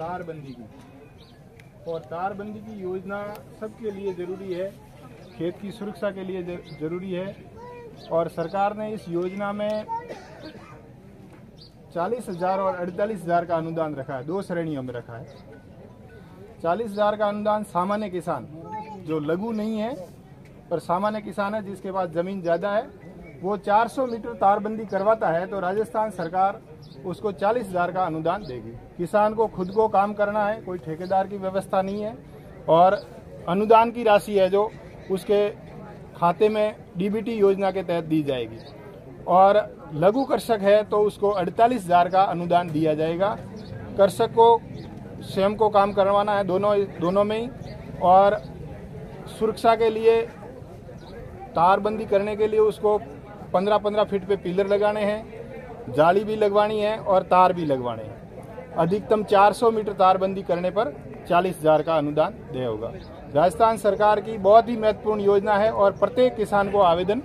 तारबंदी की, और तारबंदी की योजना सबके लिए ज़रूरी है, खेत की सुरक्षा के लिए ज़रूरी है। और सरकार ने इस योजना में 40,000 और 48,000 का अनुदान रखा है, दो श्रेणियों में रखा है। 40,000 का अनुदान सामान्य किसान, जो लघु नहीं है पर सामान्य किसान है, जिसके पास ज़मीन ज़्यादा है, वो 400 मीटर तारबंदी करवाता है तो राजस्थान सरकार उसको 40,000 का अनुदान देगी। किसान को खुद को काम करना है, कोई ठेकेदार की व्यवस्था नहीं है, और अनुदान की राशि है जो उसके खाते में डीबीटी योजना के तहत दी जाएगी। और लघु कृषक है तो उसको 48,000 का अनुदान दिया जाएगा। कृषक को स्वयं को काम करवाना है दोनों में ही, और सुरक्षा के लिए तारबंदी करने के लिए उसको 15-15 फीट पे पिलर लगाने हैं, जाली भी लगवानी है और तार भी लगवाने हैं। अधिकतम 400 मीटर तारबंदी करने पर 40,000 का अनुदान देय होगा। राजस्थान सरकार की बहुत ही महत्वपूर्ण योजना है और प्रत्येक किसान को आवेदन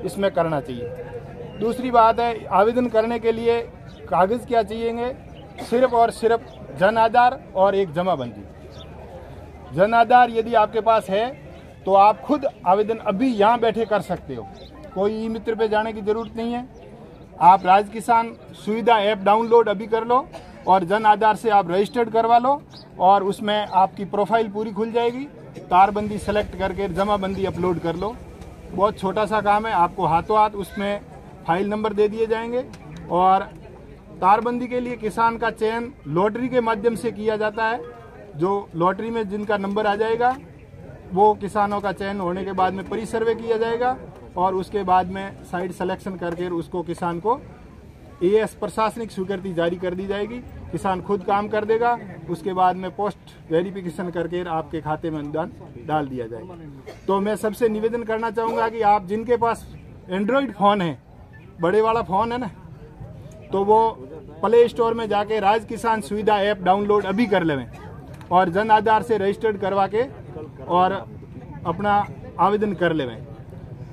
इसमें करना चाहिए। दूसरी बात है, आवेदन करने के लिए कागज़ क्या चाहिए? सिर्फ और सिर्फ जन आधार और एक जमाबंदी। जन आधार यदि आपके पास है तो आप खुद आवेदन अभी यहाँ बैठे कर सकते हो, कोई ई मित्र पे जाने की जरूरत नहीं है। आप राज किसान सुविधा ऐप डाउनलोड अभी कर लो और जन आधार से आप रजिस्टर्ड करवा लो, और उसमें आपकी प्रोफाइल पूरी खुल जाएगी। तारबंदी सेलेक्ट करके जमाबंदी अपलोड कर लो। बहुत छोटा सा काम है, आपको हाथों हाथ उसमें फाइल नंबर दे दिए जाएंगे। और तारबंदी के लिए किसान का चयन लॉटरी के माध्यम से किया जाता है। जो लॉटरी में जिनका नंबर आ जाएगा वो किसानों का चयन होने के बाद में प्री सर्वे किया जाएगा, और उसके बाद में साइड सिलेक्शन करके उसको किसान को एएस प्रशासनिक स्वीकृति जारी कर दी जाएगी। किसान खुद काम कर देगा, उसके बाद में पोस्ट वेरिफिकेशन करके आपके खाते में अनुदान डाल दिया जाएगा। तो मैं सबसे निवेदन करना चाहूँगा कि आप जिनके पास एंड्रॉयड फ़ोन है, बड़े वाला फ़ोन है ना, तो वो प्ले स्टोर में जाके राज किसान सुविधा ऐप डाउनलोड अभी कर लेवें और जन आधार से रजिस्टर्ड करवा के और अपना आवेदन कर लेवें।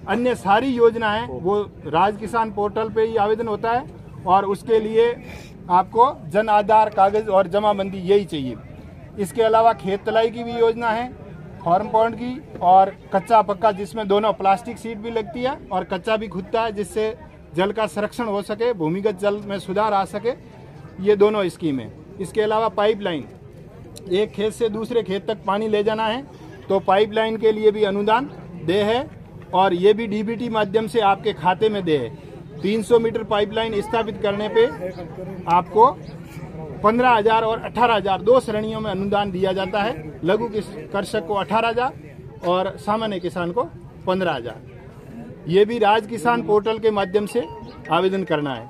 अन्य सारी योजनाएं वो राज किसान पोर्टल पे ही आवेदन होता है, और उसके लिए आपको जन आधार, कागज और जमाबंदी यही चाहिए। इसके अलावा खेत तलाई की भी योजना है, फार्म पॉइंट की, और कच्चा पक्का, जिसमें दोनों प्लास्टिक सीट भी लगती है और कच्चा भी खुदता है, जिससे जल का संरक्षण हो सके, भूमिगत जल में सुधार आ सके। ये दोनों स्कीम है। इसके अलावा पाइपलाइन, एक खेत से दूसरे खेत तक पानी ले जाना है तो पाइपलाइन के लिए भी अनुदान दे है, और ये भी डीबीटी माध्यम से आपके खाते में दे है। 300 मीटर पाइपलाइन स्थापित करने पे आपको 15,000 और 18,000 दो श्रेणियों में अनुदान दिया जाता है। लघु कृषक को 18,000 और सामान्य किसान को 15,000। ये भी राज किसान पोर्टल के माध्यम से आवेदन करना है।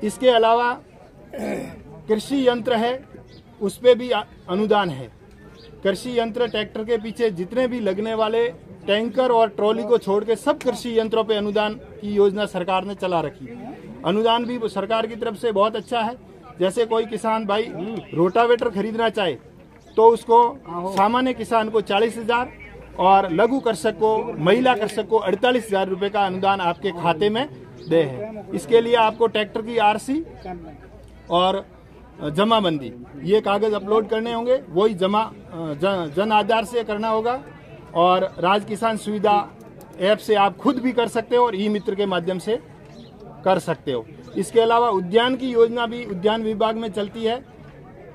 इसके अलावा कृषि यंत्र है, उस पे भी अनुदान है। कृषि यंत्र, ट्रैक्टर के पीछे जितने भी लगने वाले टैंकर और ट्रॉली को छोड़ के सब कृषि यंत्रों पे अनुदान की योजना सरकार ने चला रखी है। अनुदान भी सरकार की तरफ से बहुत अच्छा है। जैसे कोई किसान भाई रोटावेटर खरीदना चाहे तो उसको सामान्य किसान को 40,000 और लघु कृषक को, महिला कृषक को 48,000 रुपये का अनुदान आपके खाते में दे है। इसके लिए आपको ट्रैक्टर की आरसी और जमाबंदी, ये कागज अपलोड करने होंगे, वही जन आधार से करना होगा, और राज किसान सुविधा ऐप से आप खुद भी कर सकते हो और ई मित्र के माध्यम से कर सकते हो। इसके अलावा उद्यान की योजना भी उद्यान विभाग में चलती है।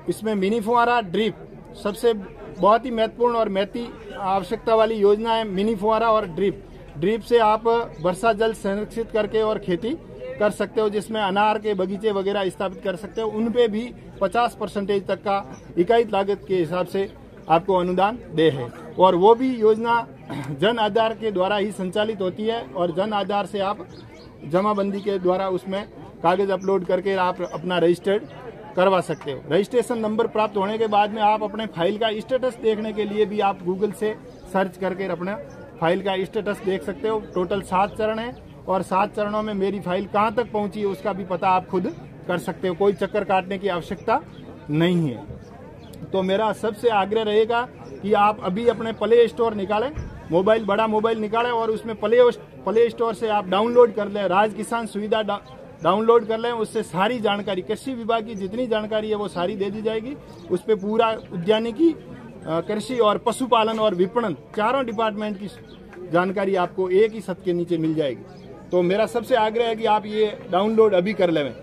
इसमें मिनी फुहारा, ड्रिप, सबसे बहुत ही महत्वपूर्ण और महती आवश्यकता वाली योजना है मिनी फुहारा और ड्रिप। ड्रिप से आप वर्षा जल संरक्षित करके और खेती कर सकते हो, जिसमें अनार के बगीचे वगैरह स्थापित कर सकते हो। उन पे भी 50% तक का इकाई लागत के हिसाब से आपको अनुदान दे है, और वो भी योजना जन आधार के द्वारा ही संचालित होती है, और जन आधार से आप जमाबंदी के द्वारा उसमें कागज अपलोड करके आप अपना रजिस्टर्ड करवा सकते हो। रजिस्ट्रेशन नंबर प्राप्त होने के बाद में आप अपने फाइल का स्टेटस देखने के लिए भी आप गूगल से सर्च करके अपना फाइल का स्टेटस देख सकते हो। टोटल 7 चरण है, और 7 चरणों में मेरी फाइल कहाँ तक पहुँची है उसका भी पता आप खुद कर सकते हो। कोई चक्कर काटने की आवश्यकता नहीं है। तो मेरा सबसे आग्रह रहेगा कि आप अभी अपने प्ले स्टोर निकालें, बड़ा मोबाइल निकालें, और उसमें प्ले स्टोर से आप डाउनलोड कर लें राज किसान सुविधा डाउनलोड कर लें, उससे सारी जानकारी, कृषि विभाग की जितनी जानकारी है वो सारी दे दी जाएगी। उस पर पूरा उद्यानिकी, कृषि और पशुपालन और विपणन चारों डिपार्टमेंट की जानकारी आपको एक ही छत के नीचे मिल जाएगी। तो मेरा सबसे आग्रह है कि आप ये डाउनलोड अभी कर लें।